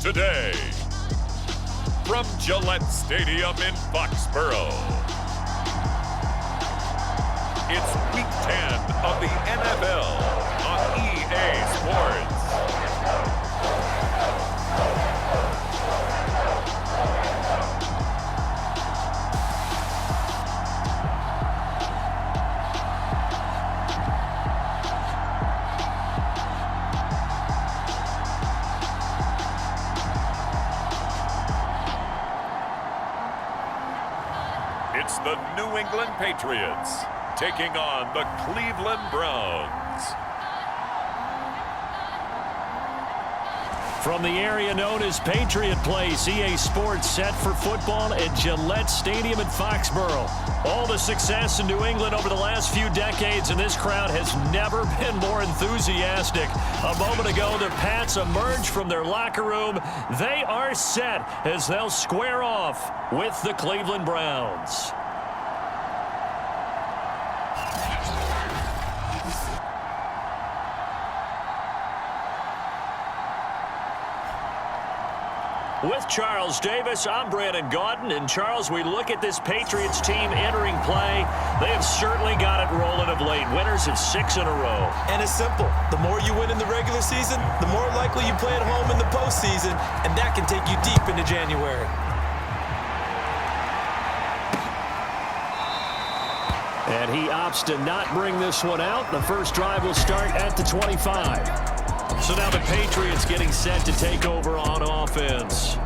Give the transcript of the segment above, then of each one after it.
today. From Gillette Stadium in Foxborough, it's Week 10 of the NFL on EA Sports. It's the New England Patriots taking on the Cleveland Browns. From the area known as Patriot Place, EA Sports set for football at Gillette Stadium in Foxborough. All the success in New England over the last few decades, and this crowd has never been more enthusiastic. A moment ago, the Pats emerged from their locker room. They are set as they'll square off with the Cleveland Browns. With Charles Davis, I'm Brandon Gaudin. And Charles, we look at this Patriots team entering play. They have certainly got it rolling of late. Winners of 6 in a row. And it's simple. The more you win in the regular season, the more likely you play at home in the postseason, and that can take you deep into January. And he opts to not bring this one out. The first drive will start at the 25. So now the Patriots getting set to take over on offense.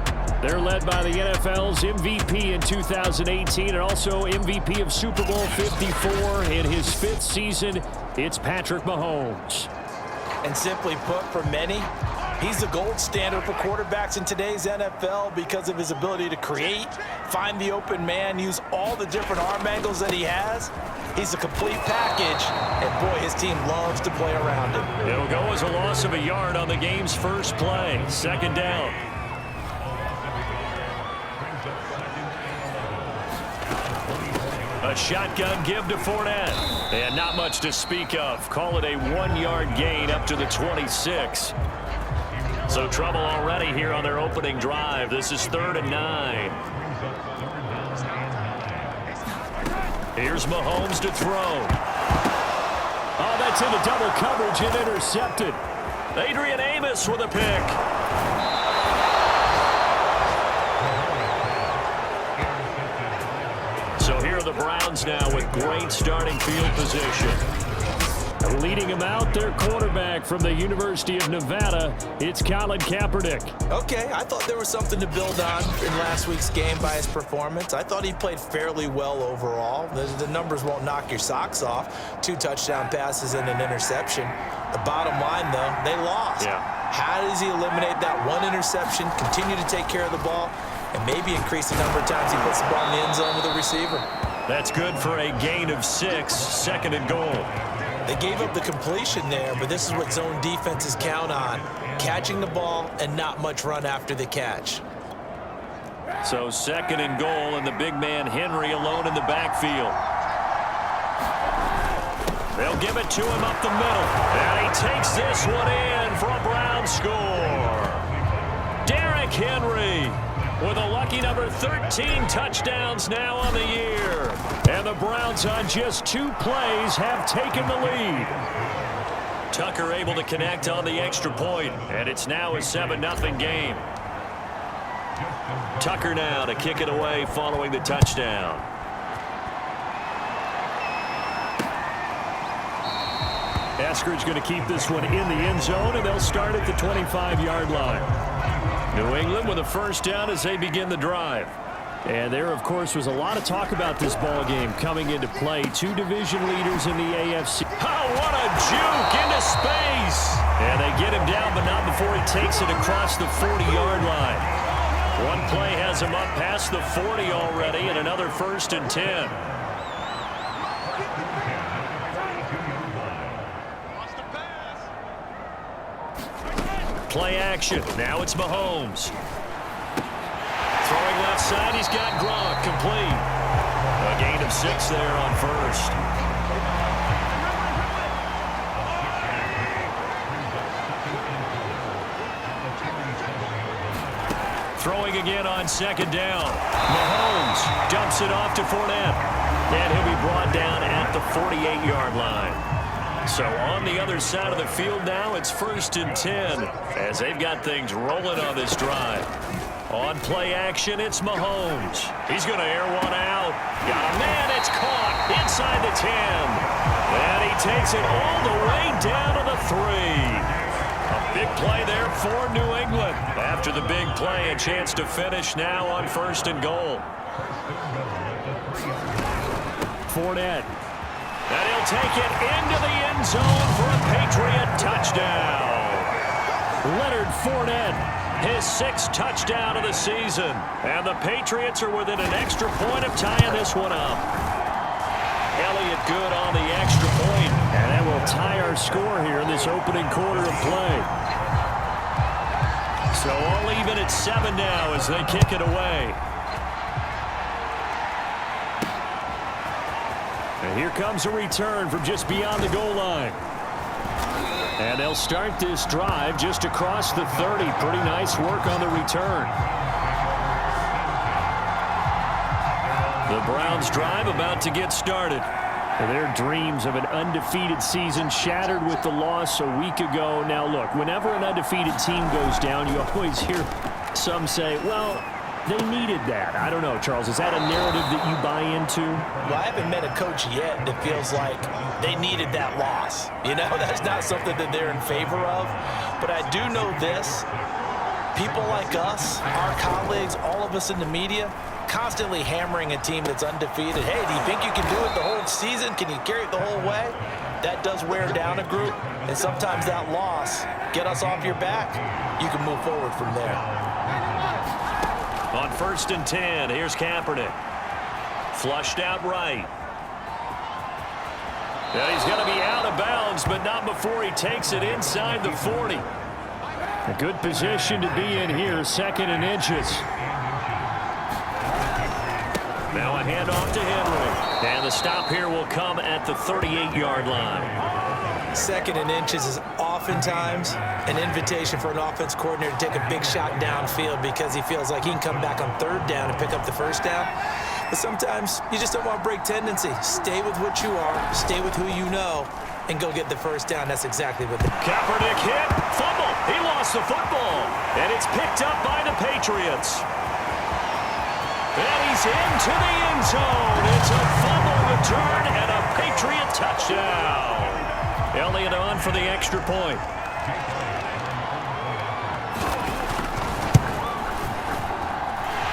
They're led by the NFL's MVP in 2018 and also MVP of Super Bowl 54 in his 5th season. It's Patrick Mahomes. And simply put, for many, he's the gold standard for quarterbacks in today's NFL because of his ability to create, find the open man, use all the different arm angles that he has. He's a complete package, and boy, his team loves to play around him. It'll go as a loss of a yard on the game's first play. Second down. A shotgun give to Fournette. And not much to speak of. Call it a 1-yard gain up to the 26. So trouble already here on their opening drive. This is 3rd and 9. Here's Mahomes to throw. Oh, that's into double coverage and intercepted. Adrian Amos with a pick. So here are the Browns now with great starting field position. Leading him out, their quarterback from the University of Nevada, it's Colin Kaepernick. Okay, I thought there was something to build on in last week's game by his performance. I thought he played fairly well overall. The numbers won't knock your socks off. 2 touchdown passes and an interception. The bottom line, though, they lost. Yeah. How does he eliminate that one interception, continue to take care of the ball, and maybe increase the number of times he puts the ball in the end zone with a receiver? That's good for a gain of 6, 2nd and goal. They gave up the completion there, but this is what zone defenses count on. Catching the ball and not much run after the catch. So 2nd and goal, and the big man Henry alone in the backfield. They'll give it to him up the middle. And he takes this one in for a Brown score. Derrick Henry with a lucky number 13 touchdowns now on the year. And the Browns on just 2 plays have taken the lead. Tucker able to connect on the extra point, and it's now a 7-0 game. Tucker now to kick it away following the touchdown. Eskridge going to keep this one in the end zone, and they'll start at the 25-yard line. New England with a first down as they begin the drive. And there, of course, was a lot of talk about this ball game coming into play. 2 division leaders in the AFC. Oh, what a juke into space. And they get him down, but not before he takes it across the 40-yard line. One play has him up past the 40 already, and another 1st and 10. Play action. Now it's Mahomes. Throwing left side, he's got Gronk complete. A gain of 6 there on 1st. Throwing again on second down. Mahomes dumps it off to Fournette. And he'll be brought down at the 48-yard line. So on the other side of the field now, it's 1st and 10 as they've got things rolling on this drive. On play action, it's Mahomes. He's going to air one out. Got a man, it's caught inside the 10. And he takes it all the way down to the 3. A big play there for New England. After the big play, a chance to finish now on 1st and goal. Fournette. And he'll take it into the end zone for a Patriot touchdown. Leonard Fournette, his 6th touchdown of the season. And the Patriots are within an extra point of tying this one up. Elliott good on the extra point. And that will tie our score here in this opening quarter of play. So all even at 7 now as they kick it away. And here comes a return from just beyond the goal line. And they'll start this drive just across the 30. Pretty nice work on the return. The Browns drive about to get started. Their dreams of an undefeated season shattered with the loss a week ago. Now, look, whenever an undefeated team goes down, you always hear some say, well, they needed that. I don't know, Charles. Is that a narrative that you buy into? Well, I haven't met a coach yet that feels like they needed that loss. You know, that's not something that they're in favor of. But I do know this. People like us, our colleagues, all of us in the media, constantly hammering a team that's undefeated. Hey, do you think you can do it the whole season? Can you carry it the whole way? That does wear down a group. And sometimes that loss, get us off your back, you can move forward from there. On 1st and 10, here's Kaepernick. Flushed out right. And he's going to be out of bounds, but not before he takes it inside the 40. A good position to be in here, 2nd and inches. Now a handoff to Henry. And the stop here will come at the 38-yard line. 2nd and inches is oftentimes an invitation for an offense coordinator to take a big shot downfield because he feels like he can come back on 3rd down and pick up the 1st down. But sometimes you just don't want to break tendency. Stay with what you are, stay with who you know, and go get the 1st down. That's exactly what they... Kaepernick hit, fumble. He lost the football, and it's picked up by the Patriots. And he's into the end zone. It's a fumble return and a Patriot touchdown. Elliott on for the extra point.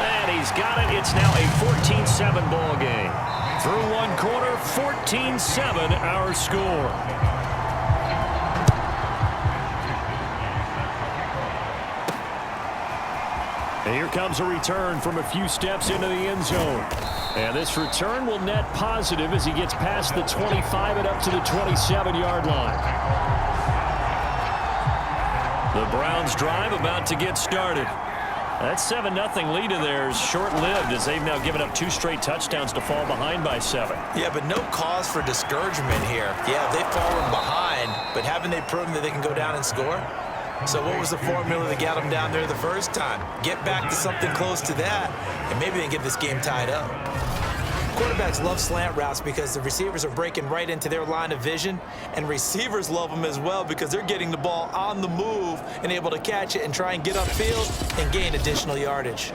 And he's got it. It's now a 14-7 ball game. Through one quarter, 14-7 our score. And here comes a return from a few steps into the end zone. And this return will net positive as he gets past the 25 and up to the 27-yard line. The Browns drive about to get started. That 7-0 lead of theirs short-lived as they've now given up 2 straight touchdowns to fall behind by 7. Yeah, but no cause for discouragement here. Yeah, they've fallen behind, but haven't they proven that they can go down and score? So what was the formula that got them down there the first time? Get back to something close to that, and maybe they can get this game tied up. Quarterbacks love slant routes because the receivers are breaking right into their line of vision, and receivers love them as well because they're getting the ball on the move and able to catch it and try and get upfield and gain additional yardage.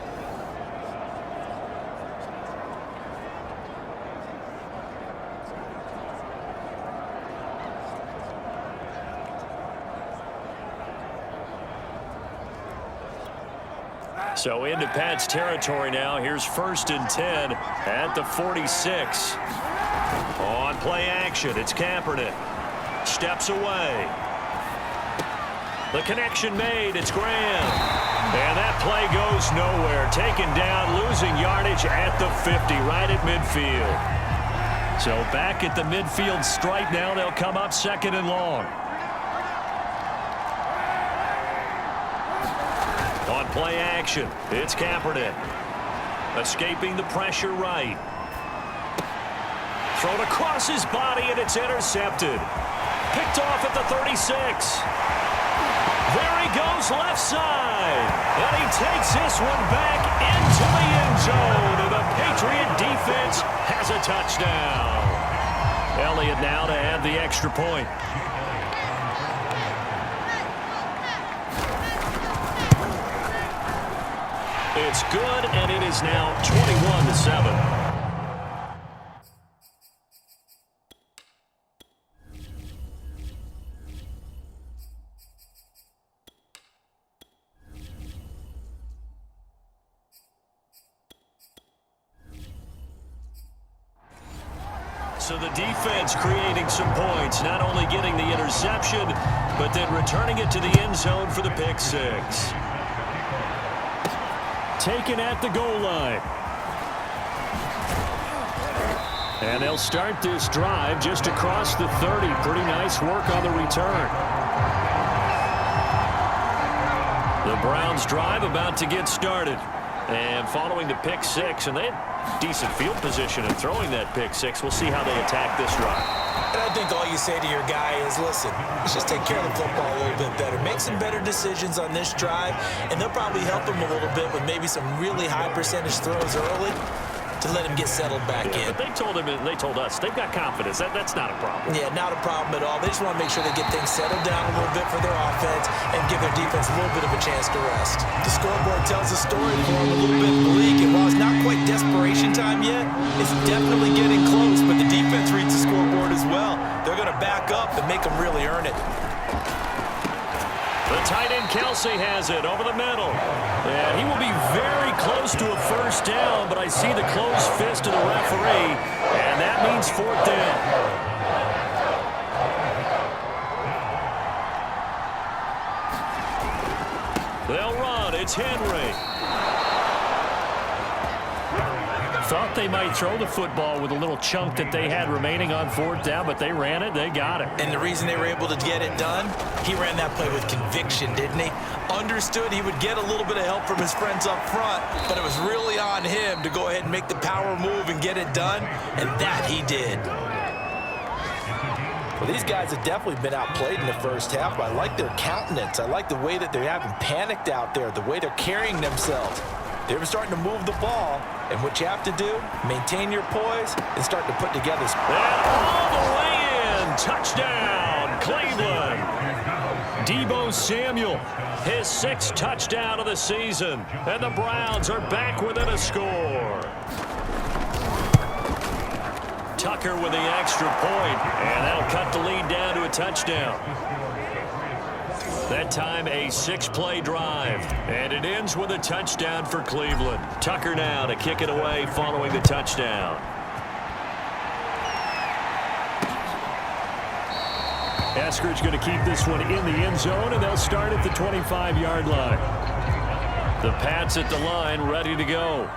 So into Pat's territory now. Here's 1st and 10 at the 46. On play action, it's Kaepernick. Steps away. The connection made, it's Graham. And that play goes nowhere. Taken down, losing yardage at the 50, right at midfield. So back at the midfield stripe now, they'll come up 2nd and long. On play action, it's Kaepernick. Escaping the pressure right. Thrown across his body, and it's intercepted. Picked off at the 36. There he goes left side. And he takes this one back into the end zone. And the Patriot defense has a touchdown. Elliott now to add the extra point. It's good, and it is now 21-7. So the defense creating some points, not only getting the interception, but then returning it to the end zone for the pick six. Taken at the goal line. And they'll start this drive just across the 30. Pretty nice work on the return. The Browns drive about to get started. And following the pick six, and they had decent field position in throwing that pick six. We'll see how they attack this drive. And I think all you say to your guy is, listen, let's just take care of the football a little bit better. Make some better decisions on this drive, and they'll probably help him a little bit with maybe some really high percentage throws early to let him get settled back in. But they told him, and they told us, they've got confidence. That's not a problem. Yeah, not a problem at all. They just want to make sure they get things settled down a little bit for their offense and give their defense a little bit of a chance to rest. The scoreboard tells a story for them a little bit bleak, and while it's not quite desperation time yet, it's definitely getting close, but the defense reads the scoreboard as well. They're going to back up and make them really earn it. The tight end Kelsey has it over the middle. And he will be very close to a first down, but I see the closed fist of the referee, and that means fourth down. They'll run. It's Henry. Thought they might throw the football with a little chunk that they had remaining on fourth down, but they ran it. They got it. And the reason they were able to get it done, he ran that play with conviction, didn't he? Understood he would get a little bit of help from his friends up front, but it was really on him to go ahead and make the power move and get it done, and that he did. Well, these guys have definitely been outplayed in the first half, but I like their countenance. I like the way that they haven't panicked out there, the way they're carrying themselves. They're starting to move the ball, and what you have to do, maintain your poise and start to put together. And all the way in, touchdown, Cleveland. Deebo Samuel, his sixth touchdown of the season, and the Browns are back within a score. Tucker with the extra point, and that'll cut the lead down to a touchdown. That time a 6-play drive, and it ends with a touchdown for Cleveland. Tucker now to kick it away following the touchdown. Eskridge going to keep this one in the end zone, and they'll start at the 25-yard line. The Pats at the line ready to go.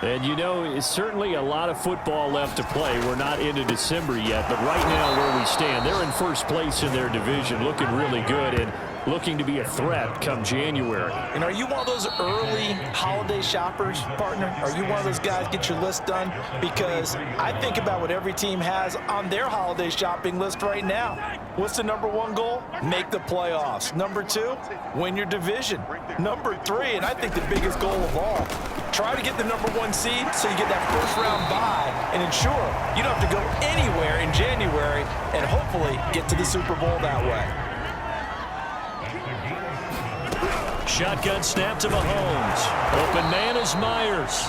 And, you know, it's certainly a lot of football left to play. We're not into December yet, but right now where we stand, they're in first place in their division, looking really good and looking to be a threat come January. And are you one of those early holiday shoppers, partner? Are you one of those guys get your list done? Because I think about what every team has on their holiday shopping list right now. What's the number one goal? Make the playoffs. Number two, win your division. Number three, and I think the biggest goal of all, try to get the number one seed so you get that first round bye and ensure you don't have to go anywhere in January and hopefully get to the Super Bowl that way. Shotgun snap to Mahomes. Open man is Myers.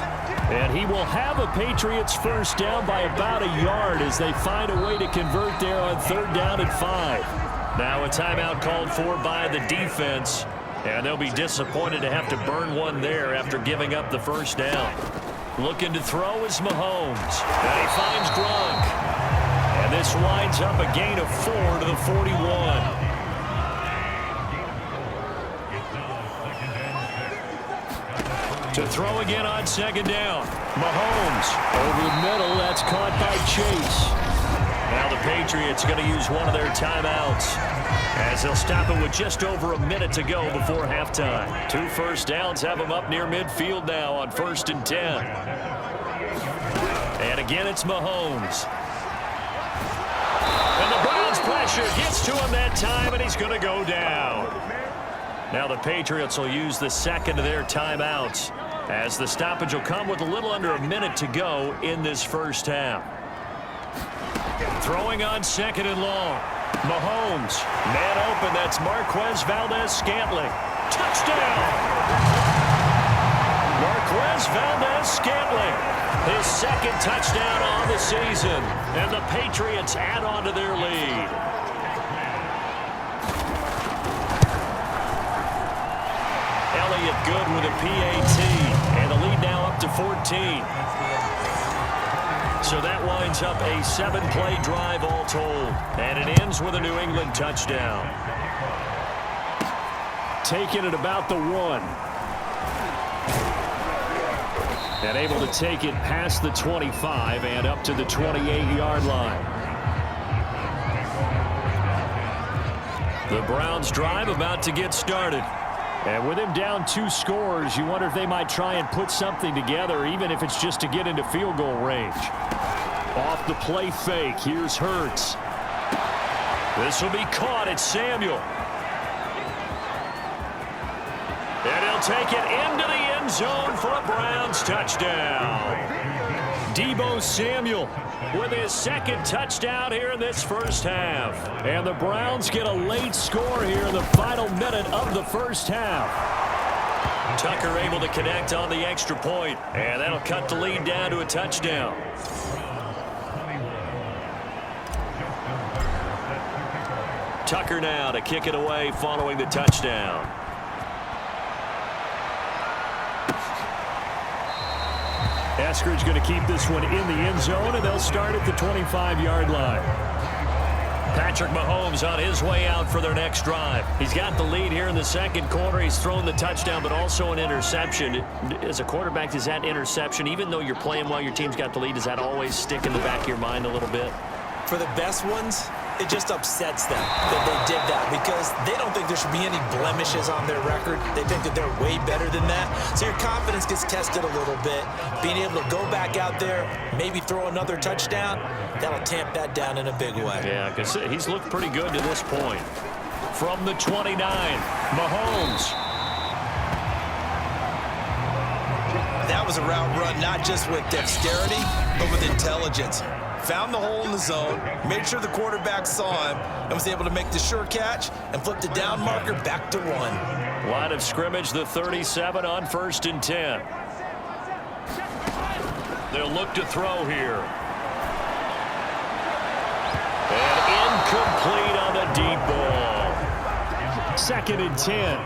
And he will have a Patriots first down by about a yard as they find a way to convert there on third down and 5. Now a timeout called for by the defense. And they'll be disappointed to have to burn one there after giving up the first down. Looking to throw is Mahomes. And he finds Gronk. And this winds up a gain of 4 to the 41. To throw again on second down. Mahomes over the middle. That's caught by Chase. Now the Patriots are going to use one of their timeouts as they'll stop it with just over a minute to go before halftime. 2 first downs have them up near midfield now on 1st and 10. And again, it's Mahomes. And the Browns pressure gets to him that time, and he's going to go down. Now the Patriots will use the second of their timeouts, as the stoppage will come with a little under a minute to go in this first half. Throwing on second and long. Mahomes, man open, that's Marquez Valdez-Scantling. Touchdown! Marquez Valdez-Scantling, his second touchdown on the season, and the Patriots add on to their lead. Elliott good with a PAT, and the lead now up to 14. So that winds up a 7-play drive all told, and it ends with a New England touchdown. Taking it about the 1. And able to take it past the 25 and up to the 28-yard line. The Browns drive about to get started. And with him down 2 scores, you wonder if they might try and put something together, even if it's just to get into field goal range. Off the play fake, here's Hurts. This will be caught at Samuel. And he'll take it into the end zone for a Browns touchdown. Deebo Samuel with his second touchdown here in this first half. And the Browns get a late score here in the final minute of the first half. Tucker able to connect on the extra point, and that'll cut the lead down to a touchdown. Tucker now to kick it away following the touchdown. Eskridge going to keep this one in the end zone, and they'll start at the 25-yard line. Patrick Mahomes on his way out for their next drive. He's got the lead here in the second quarter. He's thrown the touchdown, but also an interception. As a quarterback, does that interception, even though you're playing while your team's got the lead, does that always stick in the back of your mind a little bit? For the best ones, it just upsets them that they did that because they don't think there should be any blemishes on their record. They think that they're way better than that. So your confidence gets tested a little bit. Being able to go back out there, maybe throw another touchdown, that'll tamp that down in a big way. Yeah, because he's looked pretty good to this point. From the 29, Mahomes. That was a route run not just with dexterity, but with intelligence. Found the hole in the zone, made sure the quarterback saw him, and was able to make the sure catch and flip the down marker back to 1. Line of scrimmage, the 37 on 1st and 10. They'll look to throw here. And incomplete on the deep ball. 2nd and 10.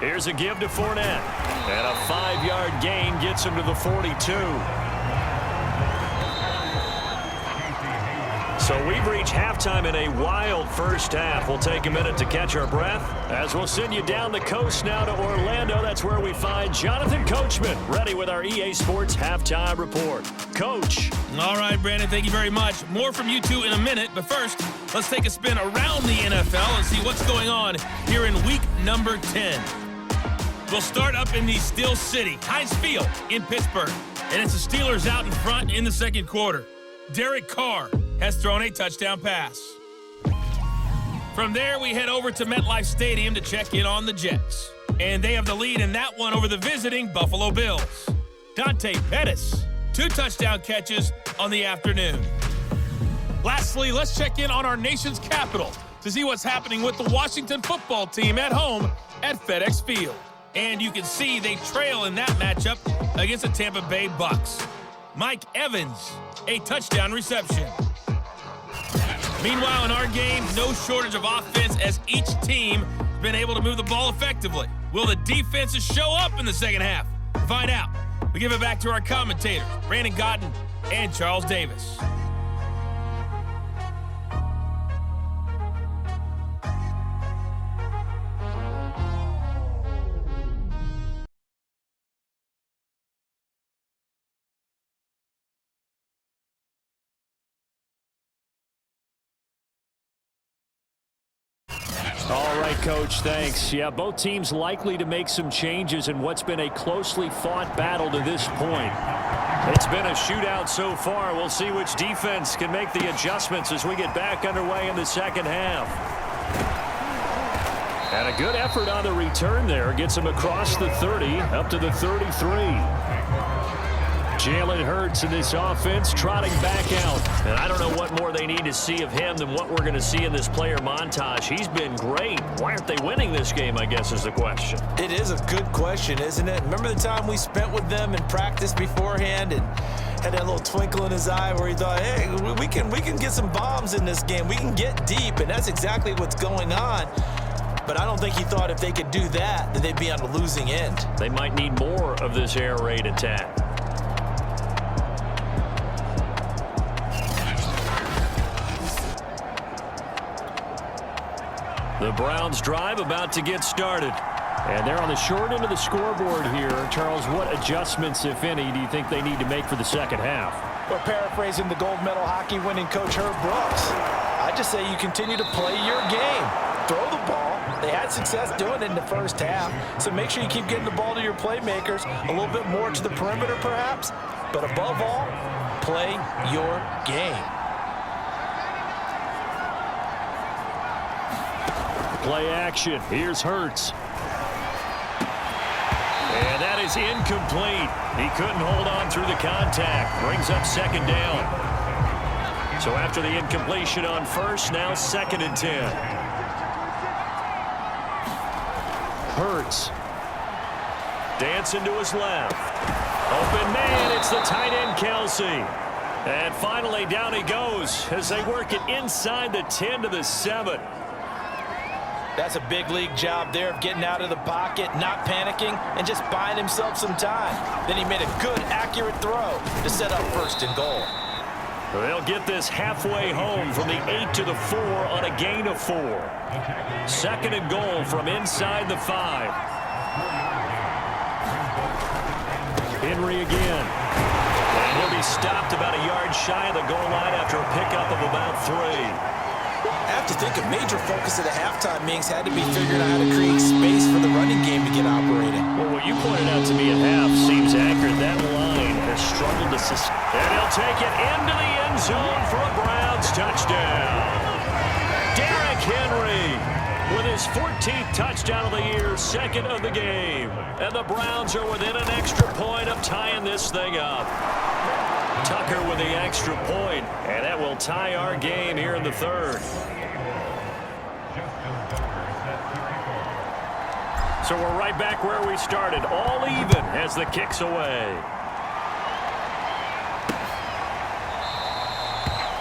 Here's a give to Fournette. And a 5-yard gain gets him to the 42. So we've reached halftime in a wild first half. We'll take a minute to catch our breath as we'll send you down the coast now to Orlando. That's where we find Jonathan Coachman, ready with our EA Sports Halftime Report. Coach. All right, Brandon, thank you very much. More from you two in a minute, but first, let's take a spin around the NFL and see what's going on here in week number 10. We'll start up in the Steel City, Heinz Field in Pittsburgh, and it's the Steelers out in front in the second quarter. Derek Carr has thrown a touchdown pass. From there, we head over to MetLife Stadium to check in on the Jets, and they have the lead in that one over the visiting Buffalo Bills. Dante Pettis, 2 touchdown catches on the afternoon. Lastly, let's check in on our nation's capital to see what's happening with the Washington football team at home at FedEx Field. And you can see they trail in that matchup against the Tampa Bay Bucks. Mike Evans, a touchdown reception. Meanwhile, in our game, no shortage of offense as each team has been able to move the ball effectively. Will the defenses show up in the second half? Find out. We give it back to our commentators, Brandon Godden and Charles Davis. All right, Coach, thanks. Yeah, both teams likely to make some changes in what's been a closely fought battle to this point. It's been a shootout so far. We'll see which defense can make the adjustments as we get back underway in the second half. And a good effort on the return there. Gets him across the 30, up to the 33. Jalen Hurts in this offense trotting back out. And I don't know what more they need to see of him than what we're going to see in this player montage. He's been great. Why aren't they winning this game, I guess, is the question. It is a good question, isn't it? Remember the time we spent with them in practice beforehand and had that little twinkle in his eye where he thought, hey, we can get some bombs in this game. We can get deep, and that's exactly what's going on. But I don't think he thought if they could do that they'd be on the losing end. They might need more of this air raid attack. The Browns drive about to get started. And they're on the short end of the scoreboard here. Charles, what adjustments, if any, do you think they need to make for the second half? Well, paraphrasing the gold medal hockey winning coach Herb Brooks, I just say you continue to play your game. Throw the ball. They had success doing it in the first half. So make sure you keep getting the ball to your playmakers, a little bit more to the perimeter perhaps. But above all, play your game. Play action. Here's Hurts. And that is incomplete. He couldn't hold on through the contact. Brings up second down. So after the incompletion on first, now 2nd and 10. Hurts. Dancing to his left. Open man. It's the tight end, Kelsey. And finally down he goes as they work it inside the 10 to the 7. That's a big league job there of getting out of the pocket, not panicking, and just buying himself some time. Then he made a good, accurate throw to set up 1st and goal. They'll get this halfway home from the 8 to the 4 on a gain of 4. 2nd and goal from inside the 5. Henry again. And he'll be stopped about a yard shy of the goal line after a pickup of about 3. I have to think a major focus of the halftime meetings had to be figuring out how to create space for the running game to get operating. Well, what you pointed out to me at half seems accurate. That line has struggled to sustain. And he'll take it into the end zone for a Browns touchdown. Derrick Henry with his 14th touchdown of the year, 2nd of the game. And the Browns are within an extra point of tying this thing up. Tucker with the extra point, and that will tie our game here in the 3rd. So we're right back where we started, all even as the kick's away.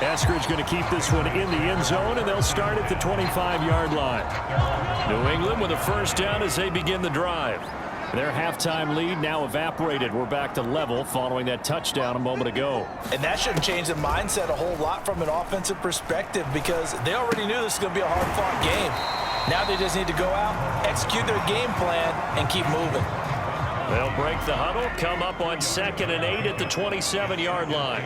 Eskridge going to keep this one in the end zone, and they'll start at the 25-yard line. New England with a 1st down as they begin the drive. Their halftime lead now evaporated. We're back to level following that touchdown a moment ago. And that shouldn't change the mindset a whole lot from an offensive perspective because they already knew this was going to be a hard-fought game. Now they just need to go out, execute their game plan, and keep moving. They'll break the huddle, come up on 2nd and 8 at the 27-yard line.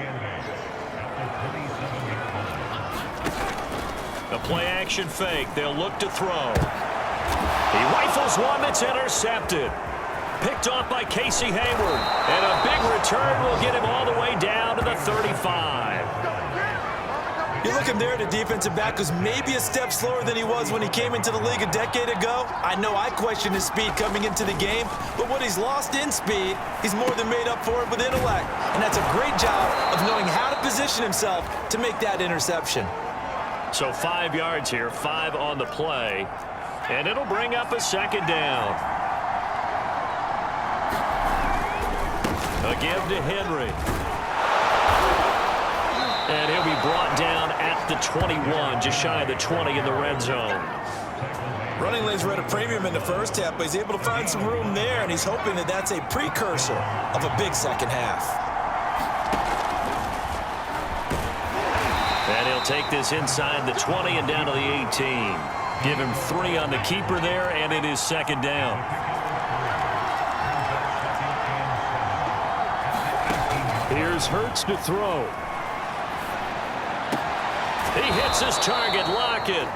A play-action fake. They'll look to throw. He rifles one that's intercepted. Picked off by Casey Hayward. And a big return will get him all the way down to the 35. You're looking there at a defensive back who's maybe a step slower than he was when he came into the league a decade ago. I know I questioned his speed coming into the game, but what he's lost in speed, he's more than made up for it with intellect. And that's a great job of knowing how to position himself to make that interception. So 5 yards here, 5 on the play. And it'll bring up a 2nd down. A give to Henry. And he'll be brought down at the 21, just shy of the 20 in the red zone. Running lanes were at a premium in the first half, but he's able to find some room there, and he's hoping that that's a precursor of a big second half. And he'll take this inside the 20 and down to the 18. Give him 3 on the keeper there, and it is 2nd down. Here's Hurts to throw. He hits his target, Lockett.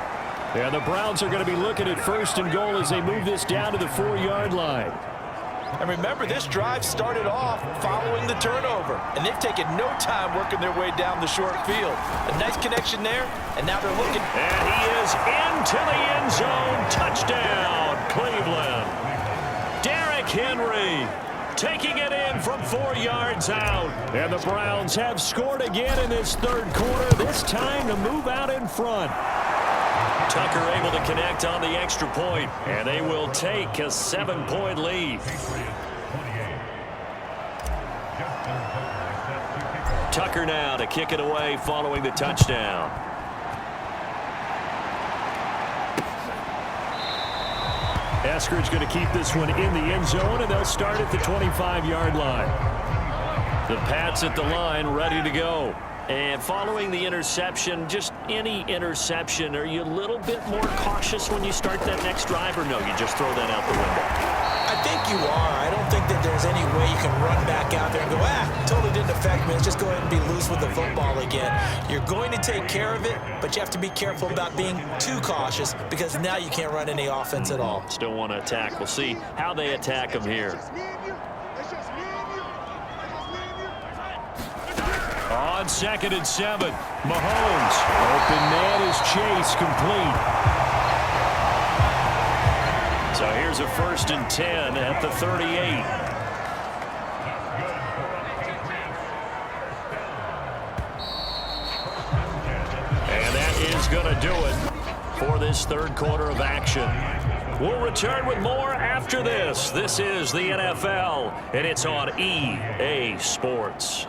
And the Browns are going to be looking at 1st and goal as they move this down to the 4-yard line. And remember, this drive started off following the turnover, and they've taken no time working their way down the short field. A nice connection there, and now they're looking. And he is into the end zone. Touchdown, Cleveland. Derrick Henry taking it in from 4 yards out. And the Browns have scored again in this third quarter, this time to move out in front. Tucker able to connect on the extra point, and they will take a 7-point lead. Tucker now to kick it away following the touchdown. Eskridge going to keep this one in the end zone, and they'll start at the 25-yard line. The Pats at the line, ready to go. And following the interception, just any interception, are you a little bit more cautious when you start that next drive, or no, you just throw that out the window? I think you are. I don't think that there's any way you can run back out there and go, totally didn't affect me. Let's just go ahead and be loose with the football again. You're going to take care of it, but you have to be careful about being too cautious because now you can't run any offense at all. Still want to attack. We'll see how they attack them here. On 2nd and 7, Mahomes. Open man is Chase, complete. So here's a 1st and 10 at the 38. And that is going to do it for this third quarter of action. We'll return with more after this. This is the NFL, and it's on EA Sports.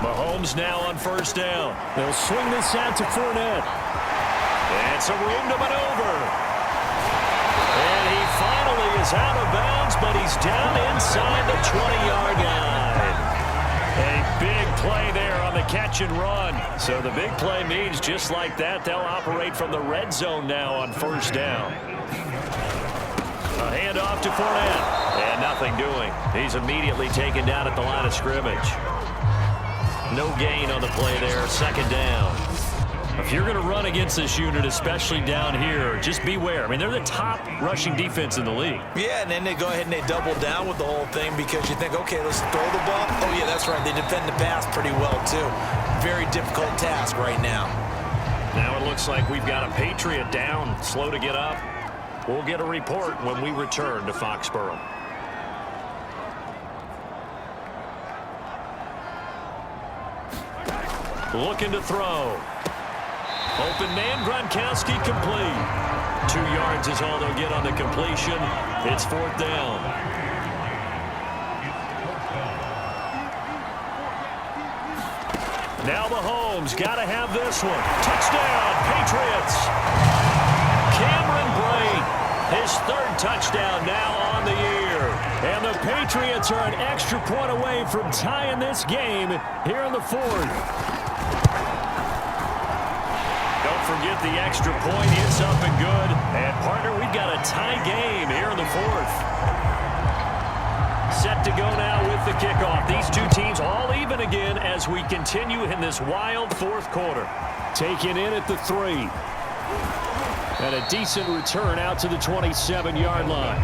Mahomes now on 1st down. They'll swing this out to Fournette. It's a room to maneuver. And he finally is out of bounds, but he's down inside the 20-yard line. A big play there on the catch and run. So the big play means just like that, they'll operate from the red zone now on 1st down. A handoff to Fournette. And nothing doing. He's immediately taken down at the line of scrimmage. No gain on the play there, 2nd down. If you're going to run against this unit, especially down here, just beware. I mean, they're the top rushing defense in the league. Yeah, and then they go ahead and they double down with the whole thing because you think, okay, let's throw the ball. Oh, yeah, that's right. They defend the pass pretty well, too. Very difficult task right now. Now it looks like we've got a Patriot down, slow to get up. We'll get a report when we return to Foxborough. Looking to throw. Open man, Gronkowski complete. 2 yards is all they'll get on the completion. It's 4th down. Now Mahomes got to have this one. Touchdown, Patriots. Cameron Brate, his 3rd touchdown now on the year. And the Patriots are an extra point away from tying this game here in the 4th. Don't forget the extra point. It's up and good. And, partner, we've got a tie game here in the 4th. Set to go now with the kickoff. These two teams all even again as we continue in this wild 4th quarter. Taken in at the 3. And a decent return out to the 27-yard line.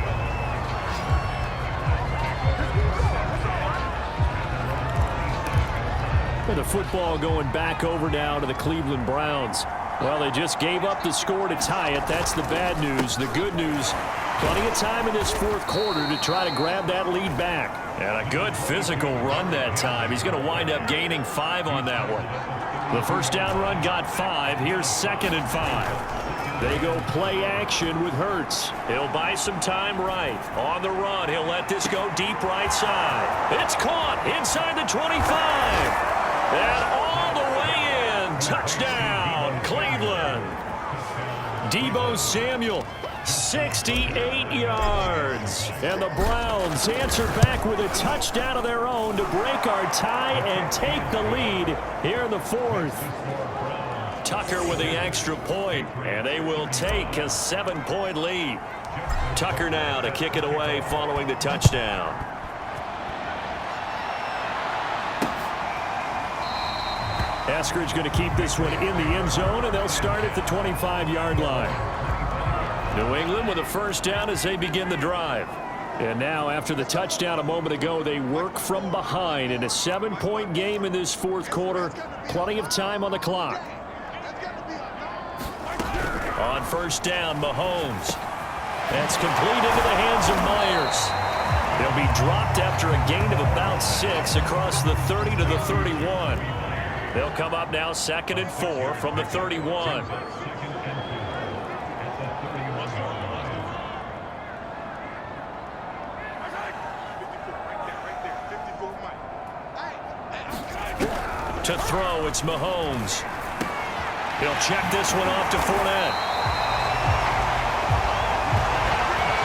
And the football going back over now to the Cleveland Browns. Well, they just gave up the score to tie it. That's the bad news. The good news, plenty of time in this 4th quarter to try to grab that lead back. And a good physical run that time. He's going to wind up gaining 5 on that one. The 1st down run got 5. Here's 2nd and 5. They go play action with Hurts. He'll buy some time right. On the run, he'll let this go deep right side. It's caught inside the 25. And all the way in. Touchdown, Cleveland. Deebo Samuel, 68 yards. And the Browns answer back with a touchdown of their own to break our tie and take the lead here in the 4th. Tucker with the extra point, and they will take a 7-point lead. Tucker now to kick it away following the touchdown. Eskridge going to keep this one in the end zone, and they'll start at the 25-yard line. New England with a first down as they begin the drive. And now, after the touchdown a moment ago, they work from behind in a 7-point game in this fourth quarter. Plenty of time on the clock. On first down, Mahomes. That's complete into the hands of Myers. They'll be dropped after a gain of about 6 across the 30 to the 31. They'll come up now 2nd and 4 from the 31. To throw, it's Mahomes. He'll check this one off to Fournette.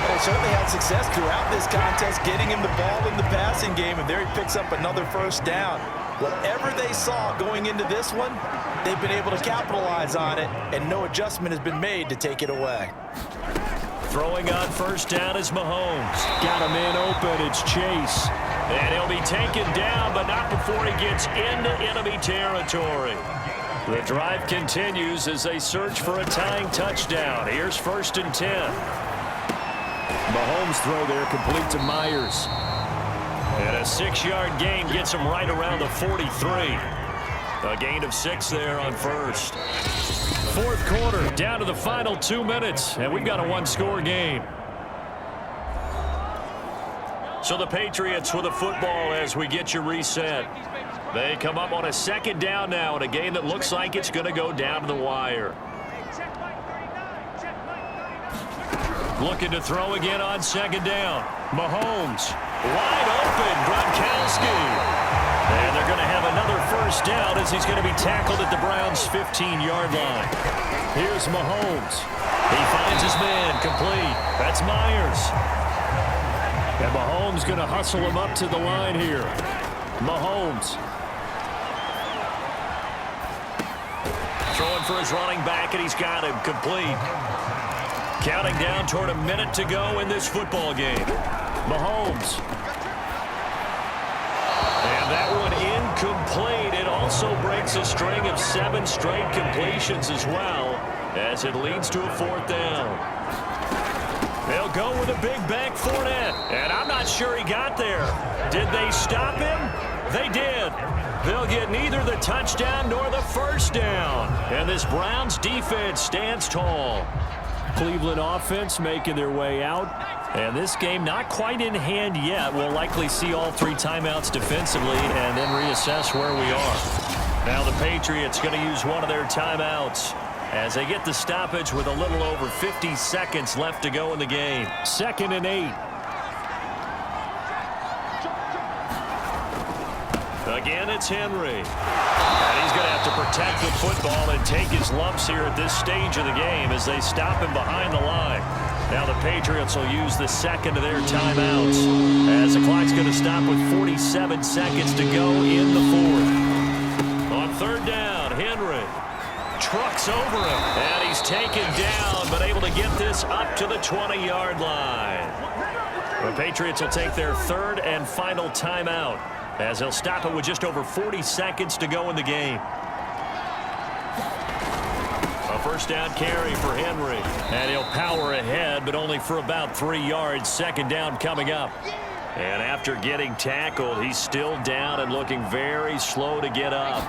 They certainly had success throughout this contest, getting him the ball in the passing game, and there he picks up another first down. Whatever they saw going into this one, they've been able to capitalize on it, and no adjustment has been made to take it away. Throwing on first down is Mahomes. Got a man open, it's Chase. And he'll be taken down, but not before he gets into enemy territory. The drive continues as they search for a tying touchdown. Here's 1st and 10. Mahomes' throw there complete to Myers. And a 6-yard gain gets him right around the 43. A gain of 6 there on first. Fourth quarter, down to the final 2 minutes, and we've got a 1-score game. So the Patriots with the football as we get you reset. They come up on a 2nd down now in a game that looks like it's going to go down to the wire. Looking to throw again on 2nd down. Mahomes, wide open, Gronkowski. And they're going to have another first down as he's going to be tackled at the Browns' 15-yard line. Here's Mahomes. He finds his man, complete. That's Myers. And Mahomes going to hustle him up to the line here. Mahomes. Throwing for his running back, and he's got him complete. Counting down toward a minute to go in this football game. Mahomes. And that one incomplete. It also breaks a string of 7 straight completions as well, as it leads to a 4th down. They'll go with a big bank Fournette, and I'm not sure he got there. Did they stop him? They did. They'll get neither the touchdown nor the first down, and this Browns defense stands tall. Cleveland offense making their way out, and this game not quite in hand yet. We'll likely see all 3 timeouts defensively and then reassess where we are. Now the Patriots going to use one of their timeouts as they get the stoppage with a little over 50 seconds left to go in the game. 2nd and 8. Again, it's Henry. And he's going to have to protect the football and take his lumps here at this stage of the game as they stop him behind the line. Now the Patriots will use the 2nd of their timeouts as the clock's going to stop with 47 seconds to go in the 4th. On 3rd down, Henry trucks over him, and he's taken down, but able to get this up to the 20-yard line. The Patriots will take their 3rd and final timeout as they'll stop it with just over 40 seconds to go in the game. A first down carry for Henry, and he'll power ahead, but only for about 3 yards. 2nd down coming up. And after getting tackled, he's still down and looking very slow to get up.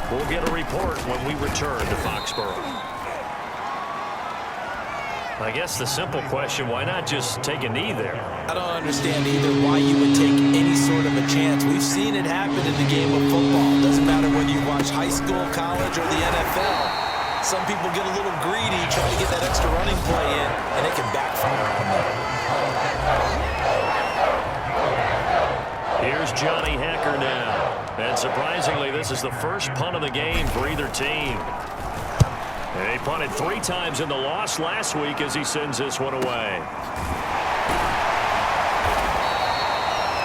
We'll get a report when we return to Foxborough. I guess the simple question, why not just take a knee there? I don't understand either why you would take any sort of a chance. We've seen it happen in the game of football. Doesn't matter whether you watch high school, college, or the NFL. Some people get a little greedy, try to get that extra running play in, and it can backfire on them. Here's Johnny Hecker now. And surprisingly, this is the first punt of the game for either team. And he punted 3 times in the loss last week as he sends this one away.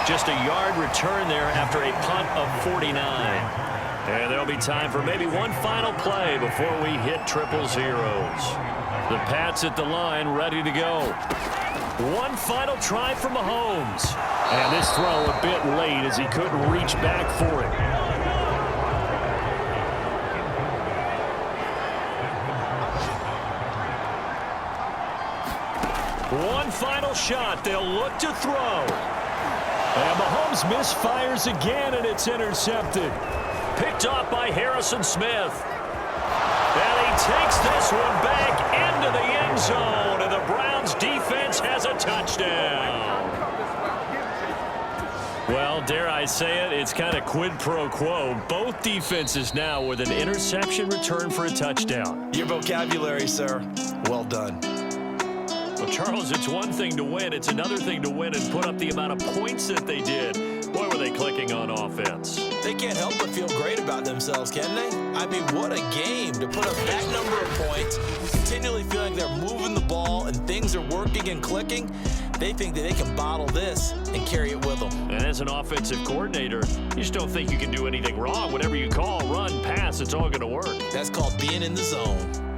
Just a yard return there after a punt of 49. And there'll be time for maybe one final play before we hit 000. The Pats at the line ready to go. One final try for Mahomes. And this throw a bit late as he couldn't reach back for it. One final shot. They'll look to throw. And Mahomes misfires again, and it's intercepted. Picked off by Harrison Smith. And he takes this one back into the end zone, and the Browns defense has a touchdown. Well, dare I say it, it's kind of quid pro quo. Both defenses now with an interception return for a touchdown. Your vocabulary, sir. Well done. Well, Charles, it's one thing to win. It's another thing to win and put up the amount of points that they did. Boy, were they clicking on offense. They can't help but feel great about themselves, can they? I mean, what a game to put up that number of points, continually feeling they're moving the ball and things are working and clicking. They think that they can bottle this and carry it with them. And as an offensive coordinator, you just don't think you can do anything wrong. Whatever you call, run, pass, it's all going to work. That's called being in the zone.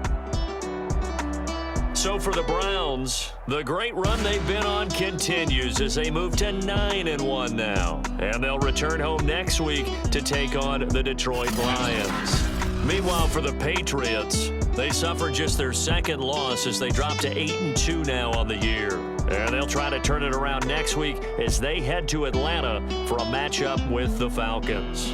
So for the Browns, the great run they've been on continues as they move to 9-1 now. And they'll return home next week to take on the Detroit Lions. Meanwhile, for the Patriots, they suffered just their second loss as they drop to 8-2 now on the year. And they'll try to turn it around next week as they head to Atlanta for a matchup with the Falcons.